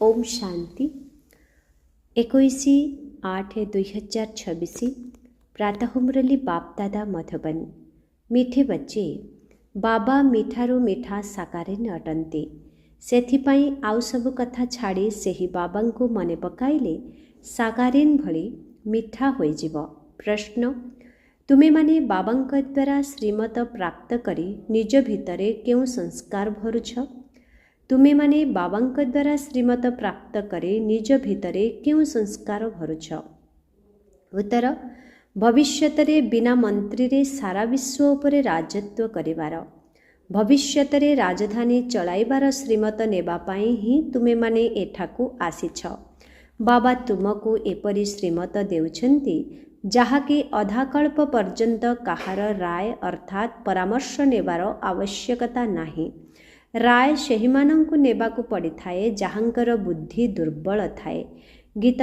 ओम शांति 21/8/2026 प्रातः मुरली बाप दादा मधुबन। मीठे बच्चे, बाबा मीठारू मीठा साकारे न अटंती। सेथिपाई आउ सब कथा छाड़ी सेही बाबा को मने पकाइले साकारेन भली मीठा होई जीव। प्रश्न, तुमे माने बाबा द्वारा श्रीमत प्राप्त करी निज भितरे क्यों संस्कार भरुछ? तुमे माने बाबा द्वारा श्रीमत प्राप्त करे निज भितरे क्यों संस्कार भरुछ? उत्तर, भविष्यतरे बिना मंत्री रे सारा विश्व उपरे राजत्व करिवार, भविष्यतरे राजधानी चलाइबार श्रीमत नेबा पाई ही तुमे माने एठाकू आसीछ। बाबा तुमको एपरी श्रीमत देउछन्ति जाहाकि अधाकल्प पर्यंत काहार राय अर्थात परामर्श नेबार आवश्यकता नाही। राय सेहिमानंकु नेबाकु पड़िथाए जहांकर बुद्धि दुर्बल थाए। गीत,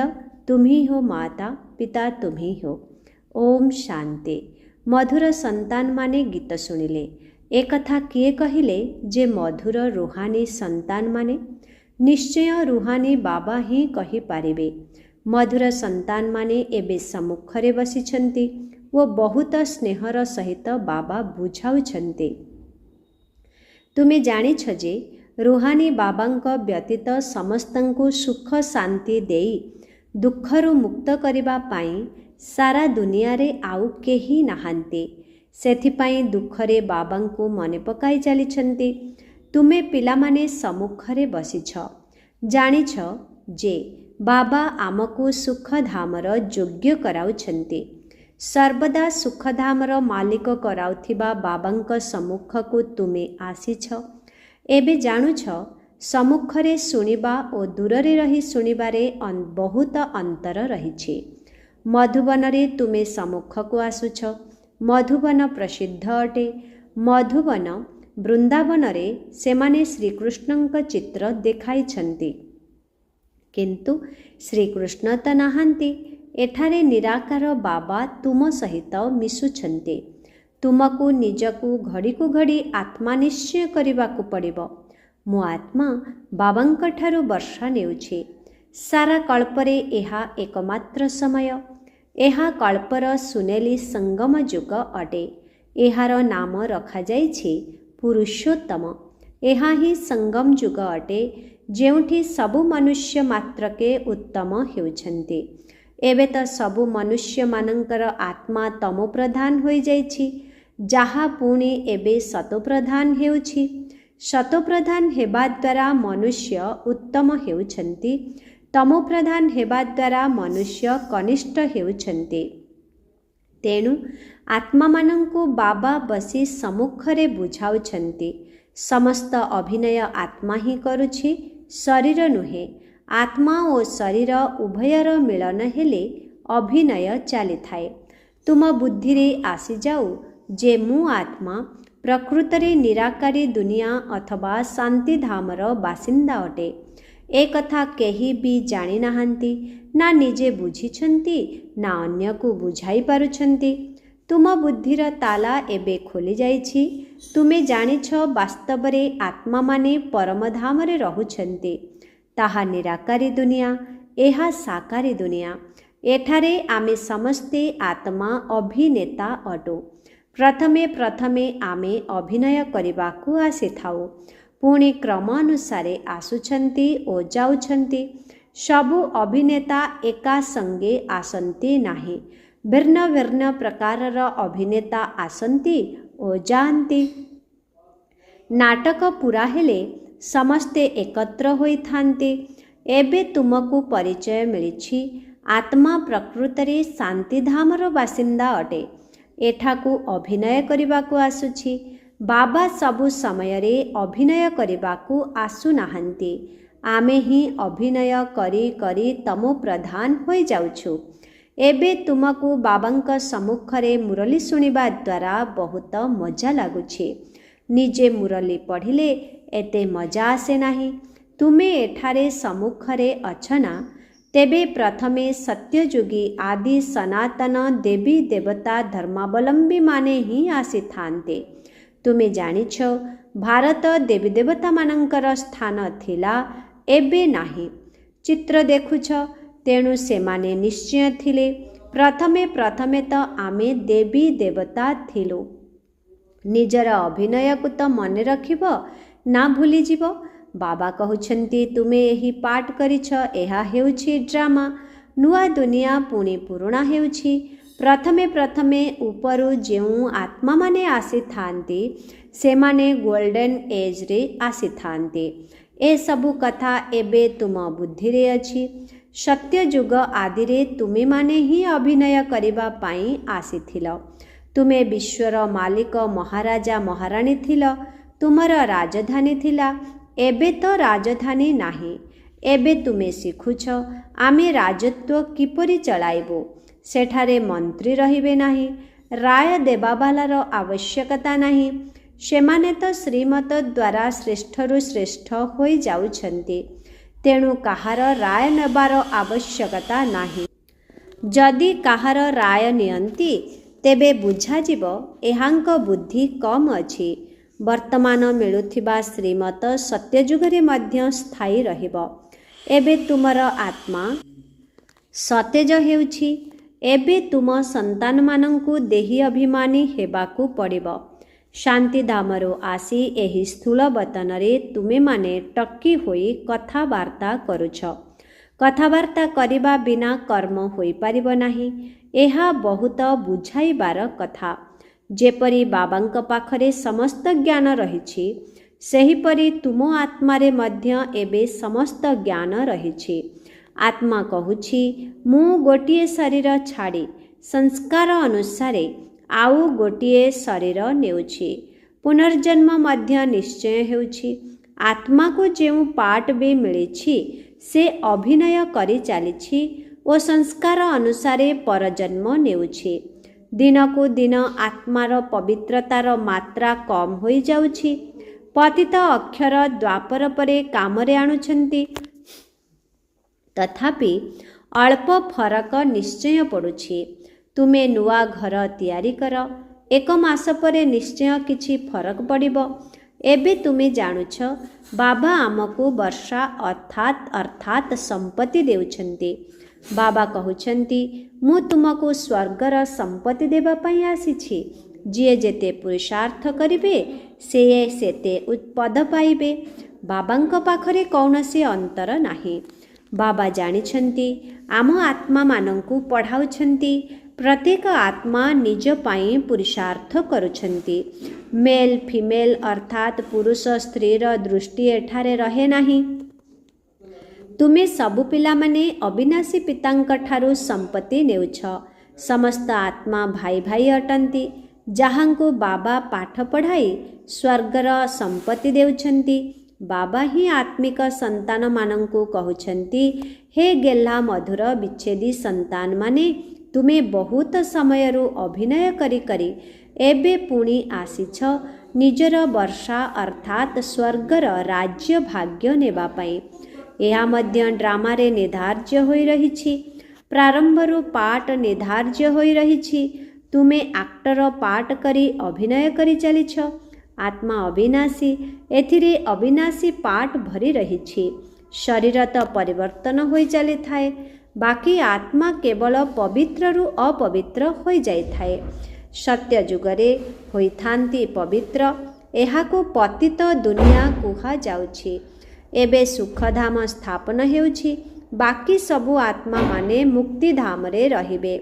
तुम्ही हो माता पिता तुम्ही हो। ओम शांति। मधुर संतान माने गीत सुनिले ए कथा किए कहिले जे मधुर रुहानी संतान माने? निश्चय रुहानी बाबा ही कहि पारिबे। मधुर संतान माने एबे सम्मुखरे बसिछन्ति वो बहुत स्नेहर सहित बाबा बुझाउछन्ति। तुमे जानिछ जे रुहानी बाबांक व्यतीत समस्तंकु सुख शांति देई दुखरु मुक्त करिबा पाई सारा दुनिया रे आउ केही नाहांती। सेथिपाई दुखरे बाबांकु मने पकाई चलिछन्ति। तुमे पिलामाने सम्मुखरे बसिछ। जानिछ जे बाबा आमकु सुखधामर योग्य कराउछन्ति। सर्वदा सुखधामर मालिक कराउथिबा बाबांक सम्मुखकु तुमे आसीछ। एबे जानुछ सम्मुखरे सुनिबा ओ दूररे रही सुनिबारे बहुत अंतर रहिछि। मधुबनरे तुमे सम्मुखकु आसुछ। मधुबन प्रसिद्ध अटे। मधुबन वृंदावनरे सेमाने श्रीकृष्णंक चित्र देखाइछन्ति, किंतु श्रीकृष्ण त नाहांती। एठारे निराकार बाबा तुम सहित मिशुछन्ते। तुमको निजकु घड़ी को घड़ी आत्मा निश्चय करिबाकु पड़िबो। मो आत्मा बाबांक ठारु वर्षा नेउछि। सारा कल्परे एहा एकमात्र समय। एहा कल्पर सुनेली संगम युग अटे। एहार नाम रखा जाइछि पुरुषोत्तम। एहा ही संगम युग अटे जेउठी सबु मनुष्य मात्रके उत्तम हेउछन्ते। एबे त सबु मनुष्य मानंकर आत्मा तमो प्रधान होई जाइछि, जाहा पुणी एबे सतो प्रधान हेउछि। सतो प्रधान हेबा द्वारा मनुष्य उत्तम हेउछन्ति, तमो प्रधान हेबा द्वारा मनुष्य कनिष्ठ हेउछन्ति। तेणु आत्मा मानंकु बाबा बसी सम्मुखरे बुझाउछन्ति। समस्त अभिनय आत्मा ही करुछि, शरीर नुहे। आत्मा और शरीर उभयर मिलन हेले अभिनय चली थाए। तुम बुद्धि रे आसी जाऊ जे मु आत्मा प्रकृतरे निराकारी दुनिया अथवा शांति धामर बासिंदा अटे। ए कथा केही भी जानी नाहांती, ना निजे बुझिछन्ति, ना अन्य को बुझाई पारुछन्ति। तुम बुद्धिर ताला एबे खोली जाइछि। तुमे जानिछ वास्तवरे आत्मा माने परमधामरे रहुछन्ति। ताहा निराकारी दुनिया, एहा साकारी दुनिया। एठारे आमे समस्ते आत्मा अभिनेता अटो। प्रथमे प्रथमे आमे अभिनय करिबाकू आसिथाउ, पुणी क्रमानुसारे आसुछन्ति ओ जाउछन्ति। सबु अभिनेता एका संगे आसन्ति नाही। भिन्न भिन्न प्रकारर अभिनेता आसन्ति ओ जान्ति। नाटक पूरा हेले समस्ते एकत्र होई थान्ति। एबे तुमको परिचय मिलिछि आत्मा प्रकृतरे शांतिधामर बासिंदा अटे। एठाकू अभिनय करिबाकू आसुछि। बाबा सबु समयरे अभिनय करिबाकू आसु नाहांती। आमे ही अभिनय करी करी तमो प्रधान होई जाउछु। एबे तुमको बाबांक सम्मुखरे मुरली सुनिबा द्वारा बहुत मजा लागुछि। निजे मुरली पढ़िले एते मजा आसे नाही। तुमे एठारे सम्मुखरे अछना, तेबे प्रथमे सत्ययुगी आदि सनातन देवी देवता धर्मावलंबी माने ही आसी थान्ते। तुमे जानिछ भारत देवी देवता मानंकर स्थान थिला, एबे नाही। चित्र देखुछ, तेणु सेमाने निश्चय थिले। प्रथमे प्रथमे तो आमे देवी देवता थिलु। निजर अभिनय को तो मन रखिब ना भूली जीव। बाबा कहउछंती तुमे एही पाठ करिछ, एहा हेउछि ड्रामा। नुआ दुनिया पुणी पुरुणा हेउछि। प्रथमे प्रथमे उपरु जेउ आत्मा माने आसी थांती सेमाने गोल्डन एज रे आसी थांती। ए सबु कथा एबे तुम बुद्धि रे अछि। सत्य युग आदि रे तुमे माने ही अभिनय करिबा पाई आसीथिल। तुमे विश्वर मालिक महाराजा महाराणी थिल। तुमर राजधानी थिला। एबे तो राजधानी नाही। एबे तुमे शिखुछ आमे राजत्व किपरि चलाइबो। सेठारे मंत्री रहिबे नाही। राय देबाबालार आवश्यकता नाही। सेमाने तो श्रीमत द्वारा श्रेष्ठरु श्रेष्ठ होई जाउछंती। तेणु काहार राय नेबार आवश्यकता नाही। जदि काहार राय नियंती तेबे बुझाजिब एहांक बुद्धि कम अछि। वर्तमान मिलुथिबा श्रीमत सत्ययुगरे मध्य स्थायी रहिब। एबे तुमर आत्मा सतेज हेउछि। एबे तुम संतान मानंकु देही अभिमानी हेबाकु पड़िब। शांति धामरो आसी एही स्थूल बतनरे तुमे माने टक्की होई कथावार्ता करुछ। कथावार्ता करिबा बिना कर्म होई पारिब नाही। एहा बहुत बुझाइबार कथा। जेपरि बाबांक पाखरे समस्त ज्ञान रहिछि, सेहिपरि तुम आत्मारे मध्य एबे समस्त ज्ञान रहिछि। आत्मा कहुछि मु गोटिए शरीर छाड़ी संस्कार अनुसारे आउ गोटिए शरीर नेउछि। पुनर्जन्म मध्य निश्चय हेउछि। आत्मा को जेउ पाठ भी मिलिछि से अभिनय करि चालिछि ओ संस्कार अनुसारे परजन्म नेउछि। दिनकु दिन आत्मार पवित्रतार मात्रा कम होई जाउछि। पतित अक्षर द्वापर परे कामरे आणुछंती, तथापि अल्प फरक निश्चय पड़ुछि। तुमे नुआ घर तैयारी कर, एक मास परे निश्चय किछि फरक पड़िबो। एबे तुमे जानुछ बाबा आमको वर्षा अर्थात संपत्ति देउछंती। बाबा कहउछंती मु तुमको स्वर्गर संपत्ति देबा पई आसीछि। जिए जेते पुरुषार्थ करिबे से सेते उत्पद पाइबे। बाबांक पाखरे कौनसी अंतर नाही। बाबा जानिछंती आम आत्मा मानंकु पढ़ाउछंती। प्रत्येक आत्मा निज पाई पुरुषार्थ करुछंती। मेल फीमेल अर्थात पुरुष स्त्रीर दृष्टि एठारे रहे नाही। तुमे सबु पिला माने अविनाशी पितांक ठारू संपत्ति नेउछ। समस्त आत्मा भाई भाई अटंती। जहांको बाबा पाठ पढ़ाई स्वर्गर संपत्ति देउछंती। बाबा ही आत्मिक संतान मानंकु कहउछंती हे गेल्हा मधुर विच्छेदी संतान माने तुमे बहुत समयरु अभिनय करी करी एबे पुणी आसीछ निजर वर्षा अर्थात स्वर्गर राज्य भाग्य नेबा पई। एहा मध्य ड्रामारे निर्धार्य होई रहिछि। प्रारंभरु पाठ निर्धार्य होई रहिछि। तुमे एक्टर पाठ करी अभिनय करी चलिछ। आत्मा अविनाशी, एथिरे अविनाशी पाठ भरी रहिछि। शरीर तो परिवर्तन होई चली थाए, बाकी आत्मा केवल पवित्ररु अपवित्र होई जाई थाए। सत्य जुगरे होई थांती पवित्र। एहाको पतित दुनिया कुहा जाउछि। एबे सुखधाम स्थापन हेउछि। बाकी सबु आत्मा माने मुक्तिधाम रे रहिबे।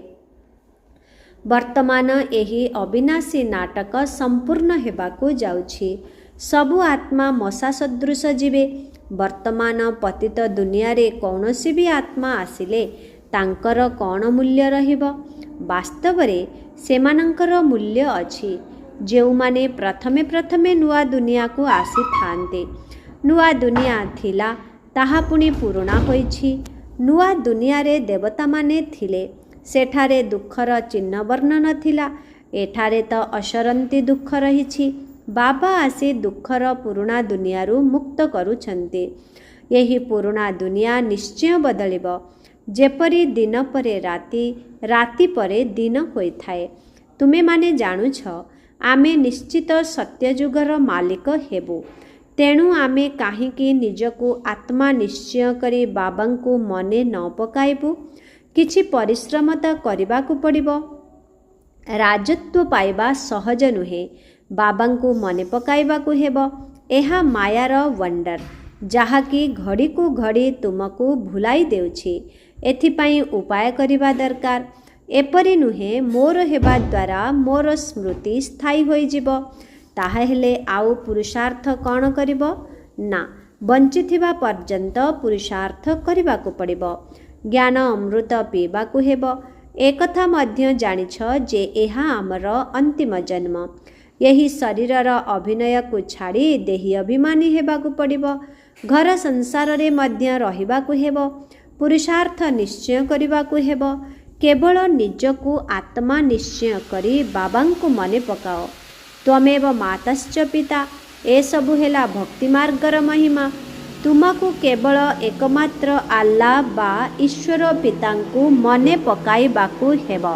वर्तमान एही अविनाशी नाटक संपूर्ण हेबाकु जाउछि। सबु आत्मा मशा सदृश जीवे। वर्तमान पतित दुनिया रे कौनसी भी आत्मा आसिले तांकर कौन मूल्य रहिब? वास्तव रे सेमानंकर मूल्य अछि। जेउ माने प्रथमे प्रथमे नुआ दुनिया को आसी थांते। नुआ दुनिया थिला ताहा पुणी पुरुणा होइछि। नुआ दुनिया रे देवता माने थिले। सेठारे दुखर चिन्ह वर्ण नथिला। एठारे तो असरंती दुख रहिछि। बाबा आसी दुखर पुरुणा दुनियारू मुक्त करुछन्ते। यही पुरुणा दुनिया निश्चय बदलिब। जेपरि दिन परे राति, राति परे दिन होइथाए। तुमे माने जानुछ आमे निश्चित सत्ययुगर मालिक हेबु। तेणु आमे काहींकी निजकु आत्मा निश्चय करी बाबांकु मने न पकाइबु। किछि परिश्रम त करिबाकु पड़िबो। राजत्व पाइबा सहज नुहे, बाबांकु मने पकाइबाकु हेबो। एहा मायार वंडर, जहाँकि घड़ी को घड़ी तुमको भुलाई देउछि। एथिपाई उपाय करिबा दरकार। एपरि नुहे मोर हेबा द्वारा मोर स्मृति स्थायी होई जिवो। ताहा हेले आउ पुरुषार्थ कौन करिबो ना, बंचिथिबा पर्यंत पुरुषार्थ करिबाकु पड़िबो। ज्ञान अमृत पीबाकु हेबो। एकथा मध्य जानिछ जे एहा आमर अंतिम जन्म। यही शरीरर अभिनय को छाड़ी देही अभिमानी हेबाकु पड़िबो। घर संसार रे मध्य रहिबाकु हेबो। पुरुषार्थ निश्चय करिबाकु हेबो। केवल निजकु आत्मा निश्चय करी बाबांकु मने पकाओ। त्वमेव माताश्च पिता, ए सबु हेला भक्ति मार्गर महिमा। तुमको केवल एकमात्र आल्ला बा ईश्वर पितांकु मने पकाइबाकु हेबो।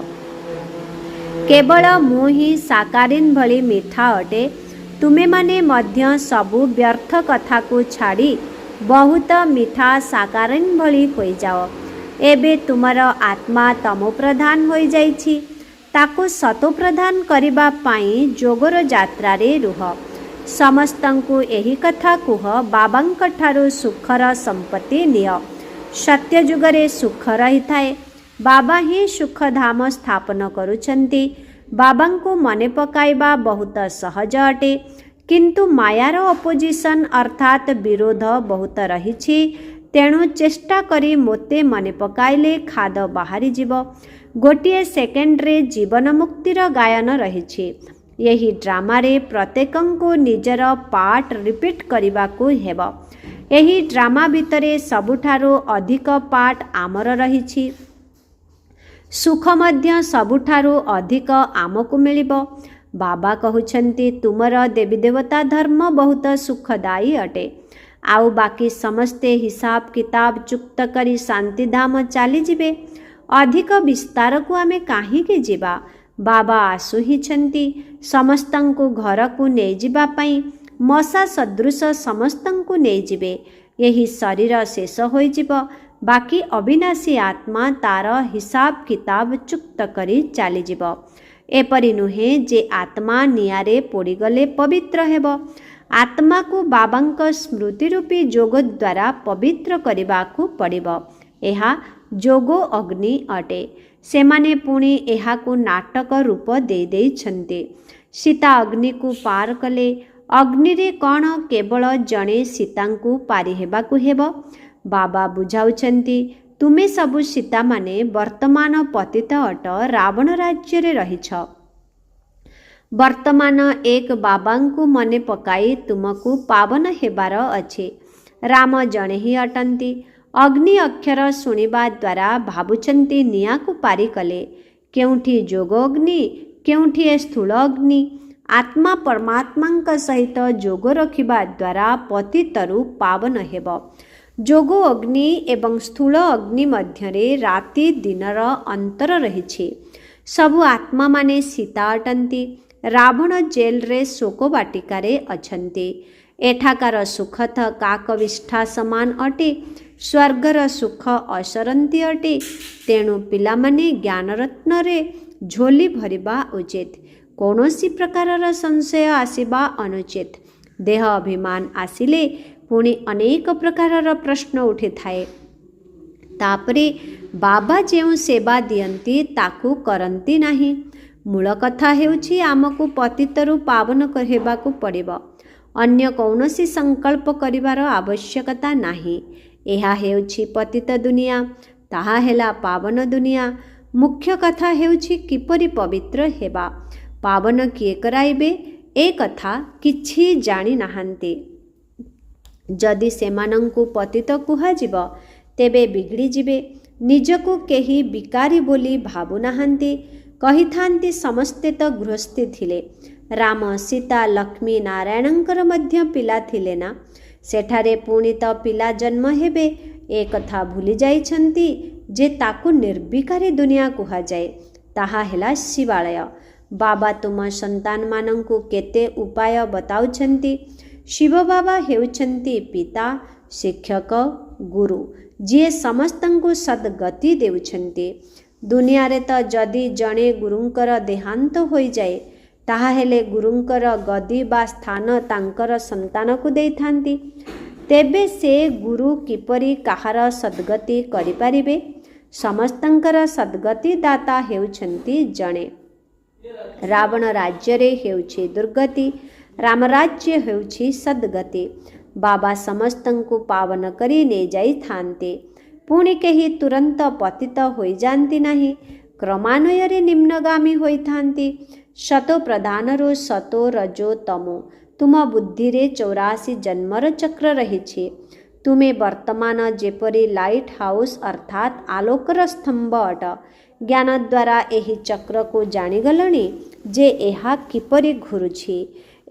केवल मु ही साकारिन भली मिठा अटे। तुमे माने मध्य सबु व्यर्थ कथा को छाड़ी बहुत मिठा साकारिन भली होई जाओ। एबे तुमर आत्मा तमो प्रधान होई जाइछि। ताकु सतो प्रधान करिबा पाई जोगर यात्रा रे रुह। समस्तंकु एही कथा कुह, बाबांक ठारु सुखर संपत्ति निय। सत्य जुगरे सुख रही थाए। बाबा ही सुख धाम स्थापन करुछंती। बाबांकु मने पकाइबा बहुत सहज अटे, किंतु मायार अपोजिशन अर्थात विरोध बहुत रहिछि। तेणु चेष्टा करी मोते मने पकाइले खाद बाहरी जीव। गोटिए सेकेंड रे जीवन मुक्तिर गायन रहिछि। यही ड्रामा रे प्रत्येकंको निजर पार्ट रिपीट करिबाकु हेबो। एही ड्रामा भितरे सबुठारो अधिक पार्ट आमर रहिछि। सुख मध्य सबुठारो अधिक आमकु मिलिबो। बाबा कहुछंती तुमर देवी देवता धर्म बहुत सुखदायी अटे। आउ बाकी समस्ते हिसाब किताब चुक्त करी शांति धाम चली जिबे। अधिक विस्तार को आमे काहे के जीवा। बाबा आसु ही छंती समस्तंकु घर को नै जिबा पई। मशा सदृश समस्तंकु नै जिबे। यही शरीर शेष होई जिवो। बाकी अविनाशी आत्मा तार हिसाब किताब चुक्त करी चली जिवो। एपरि नुहे जे आत्मा नियारे पोड़ी गले पवित्र हेबो। आत्मा को बाबांक स्मृति रूपी जोग द्वारा पवित्र करिबाकु पड़िबो। एहा जोगो अग्नि अटे। सेमाने पुणी एहाकु नाटक रूप दे देइछन्ते। सीता अग्नि को पार कले। अग्नि रे कौन केवल जणे सीतांकु पारि हेबाकु हेबो। बाबा बुझाउछन्ती तुमे सबु सीता माने वर्तमान पतित अट रावण राज्य रे रहिछ। वर्तमान एक बाबांकु मने पकाई तुमको पावन हेबार अछि। राम जणे ही अटंती। अग्नि अक्षर शुणिबा द्वारा भाबुछन्ती निया को पारी कले। केउठी जोग अग्नि, केउठी स्थूल अग्नि। आत्मा परमात्मांक सहित जोग रखिबा द्वारा पतितरु पावन हेबो। जोग अग्नि एवं स्थूल अग्नि मध्यरे राति दिनर अंतर रहिछि। सबु आत्मा माने सीता अटंती। रावण जेल रे शोक बाटिकारे अछन्ति। एठाकार सुख त काकविष्ठा समान अटे। स्वर्गर सुख असरंती अटे। तेणु पिलामाने ज्ञान रत्न रे झोली भरिबा उचित। कौनसी प्रकारर संशय आसिबा अनुचित। देह अभिमान आसिले पुणी अनेक प्रकारर प्रश्न उठी थाए। तापरे बाबा जेउ सेवा दियंती ताकू करंती नाही। मूल कथा हेउछि आमको पतितरु पावन हेबाकू पड़िबो। अन्य कौनसी संकल्प करिवार आवश्यकता नाही। एहा हेउछि पतित दुनिया, ताहा हेला पावन दुनिया। मुख्य कथा हेउछि किपरि पवित्र हेबा। पावन किए कराइबे ए कथा किछि जानि नाहांती। जदि सेमानंकु पतित कुहाजिब तेबे बिगड़ी जिबे। निजको केही बिकारी बोली भाबु नाहांती। कहिथांती समस्ते तो गृहस्थी थिले। राम सीता लक्ष्मी नारायणंकर मध्य पिला थिले ना। सेठारे पुणी तो पिला जन्म हेबे ए कथा भूली जाइछंती जे ताकु निर्विकारी दुनिया कुहा जाए। ताहा हेला शिवालय। बाबा तुम संतान मानंकु केते उपाय बताउछंती। शिव बाबा हेउछन्ति पिता शिक्षक गुरु जिए समस्तंकु सद्गति देउछन्ति। दुनिया रे तो जदि जणे गुरुंकर देहांत होई जाए ताहाहेले गुरुंकर गदी बा स्थान तांकर संतान को देइथांती। तेबे से गुरु किपरि काहार सद्गति करि पारिबे? समस्तंकर सद्गति दाता हेउछन्ति जणे। रावण राज्य रे हेउछि दुर्गति, राम राज्य हेउछि सद्गति। बाबा समस्तंकु पावन करी ने जाई थांते, पुणी केही तुरंत पतित होई जानती नाही, क्रमान्वୟରେ निम्नगामी होई थांती। शतो प्रधानरो शतो रजो तमो, तुम बुद्धि रे 84 जन्मर चक्र रहिछि। तुमे वर्तमान जेपरि लाइट हाउस अर्थात आलोकर स्तंभ अट। ज्ञान द्वारा एही चक्र को जानिगलणी जे एहा किपरि घुरुछि।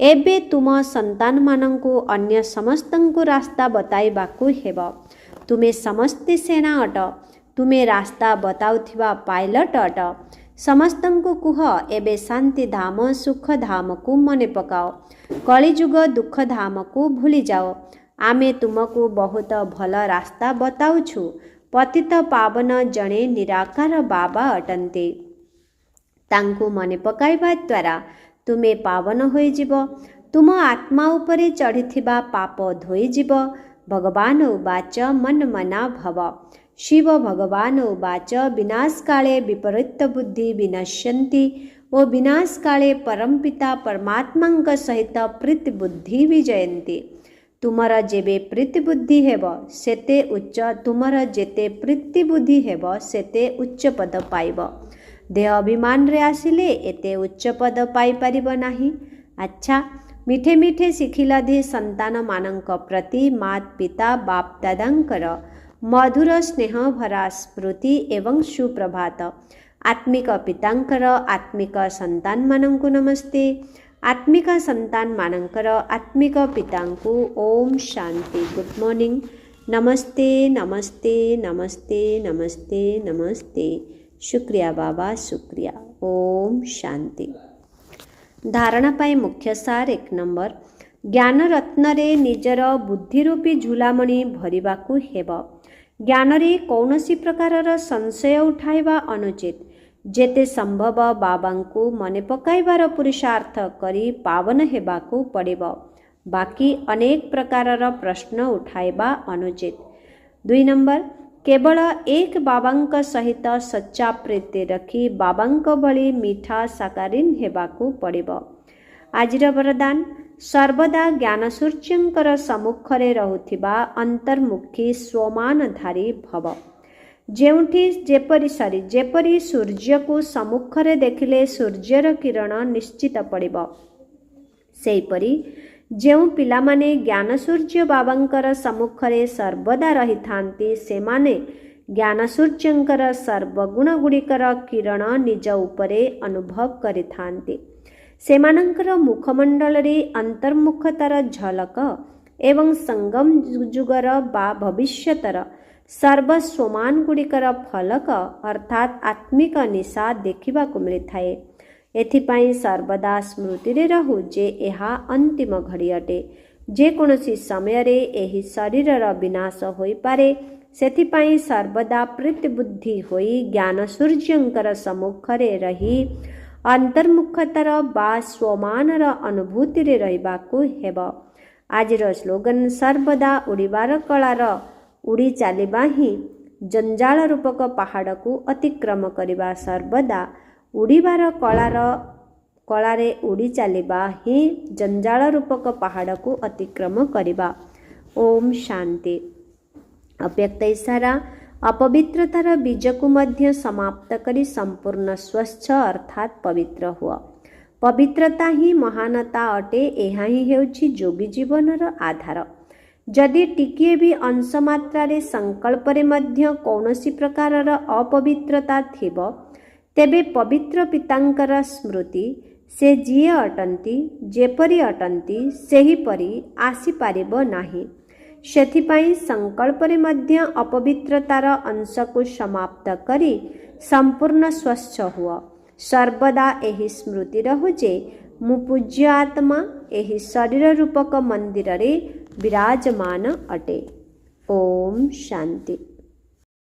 एबे तुम संतान मानंकु अन्य समस्तंकु रास्ता बताइबाकु हेब। तुमे समस्ते सेना अट, तुमे रास्ता बताउथिबा पायलट अट। समस्तंकु कुह एबे शांति धाम सुख धाम को मने पकाओ, कलिजुग दुख धाम को भूली जाओ। आमे तुमको बहुत भल रास्ता बताउछु। पतित पावन जणे निराकार बाबा अटन्ते। तांकु मने पकाइबा द्वारा तुमे पावन होई जिव। तुम आत्मा उपरे चढ़िथिबा पाप धोई जिव। भगवान उवाच मन मना भव। शिव भगवान उवाच विनाश काले विपरीत बुद्धि विनश्यन्ति ओ विनाश काले परमपिता परमात्मांक सहित प्रीति बुद्धि विजयन्ति। तुमर जेबे प्रीति बुद्धि हेब सेते उच्च, तुमर जेते प्रीति बुद्धि हेब सेते उच्च पद पाइब। देह अभिमान रे आसिले एते उच्च पद पाई परिब नाही। अच्छा मिठे मिठे शिखिलाधि संतान मानंक प्रति मात पिता बाप दादांकर मधुर स्नेह भरा स्मृति एवं सुप्रभात। आत्मिक पितांकर आत्मिक संतान मानंकु नमस्ते। आत्मिक संतान मानंकर आत्मिक पितांकु ओम शांति। गुड मॉर्निंग, नमस्ते नमस्ते नमस्ते नमस्ते नमस्ते। शुक्रिया बाबा शुक्रिया। ओम शांति। धारणा पाई मुख्य सार 1 नंबर, ज्ञान रत्न रे निजर बुद्धि रूपी झुलामणि भरिबाकु हेब। ज्ञान रे कौनसी प्रकारर संशय उठाइबा अनुचित। जेते संभव बाबांकु मने पकाइबार पुरुषार्थ करी पावन हेबाकु पड़िब। बाकी अनेक प्रकारर प्रश्न उठाइबा अनुचित। 2 नंबर, केवल एक बाबांक सहित सच्चा प्रीति रखी बाबांक भली मीठा साकारीन हेबाकु पड़िब। आजिर वरदान, सर्वदा ज्ञान सूर्यंकर सम्मुखरे रहुथिबा अंतर्मुखी स्वमानधारी भव। जेउठी जेपरी सूर्य को सम्मुखरे देखिले सूर्यर किरण निश्चित पड़िब, सेहीपरि जेउ पिलामाने ज्ञान सूर्य बाबांकर सम्मुखरे सर्वदा रही थांती सेमाने ज्ञान सूर्यंकर सर्वगुण गुड़िकर किरण निज उपरे अनुभव करि थांती। सेमानंकर मुखमंडल रे अंतर्मुखतार झलक एवं संगम जुगर बा भविष्यतर सर्वस्वमान गुड़िकर फलक अर्थात आत्मिक निशा देखा मिली थाए। एथिपाई सर्वदा स्मृति रे रहु जे एहा अंतिम घड़ी अटे। जेकोसी समय रे एही शरीरर विनाश होई पारे, सेथिपाई सर्वदा प्रीति बुद्धि होई ज्ञान सूर्यंकर सम्मुखरे रही अंतर्मुखतार बा स्वमानर अनुभूति रे रहिबाकु हेब। आजिर स्लोगन, सर्वदा उड़िबार कलार उड़ी चलिबा ही जंजाल रूपक पहाड़ को अतिक्रम करिबा। सर्वदा उड़ीबार कलारे उड़ी चलिबा ही जंजाल रूपक पहाड़ को अतिक्रम करिबा। ओम शांति। अव्यक्त इशारा, अपवित्रतार बीज को मध्य समाप्त करी संपूर्ण स्वच्छ अर्थात पवित्र हुआ। पवित्रता ही महानता अटे। एहा ही हेउछि जोगी जीवनर आधार। जदि टिकिए भी अंश मात्रा संकल्प रे मध्य कौनसी प्रकारर अपवित्रता थिब, तेबे पवित्र पितांकर स्मृति से जिए अटंती जेपरी अटंती सेहीपरी आसी पारिब नाही। सेथिपाई संकल्प रे मध्य अपवित्रतार अंश को समाप्त करी संपूर्ण स्वच्छ हुआ। सर्वदा एही स्मृति रहु जे मु पूज्य आत्मा एहि शरीर रूपक मंदिर रे विराजमान अटे। ओम शांति।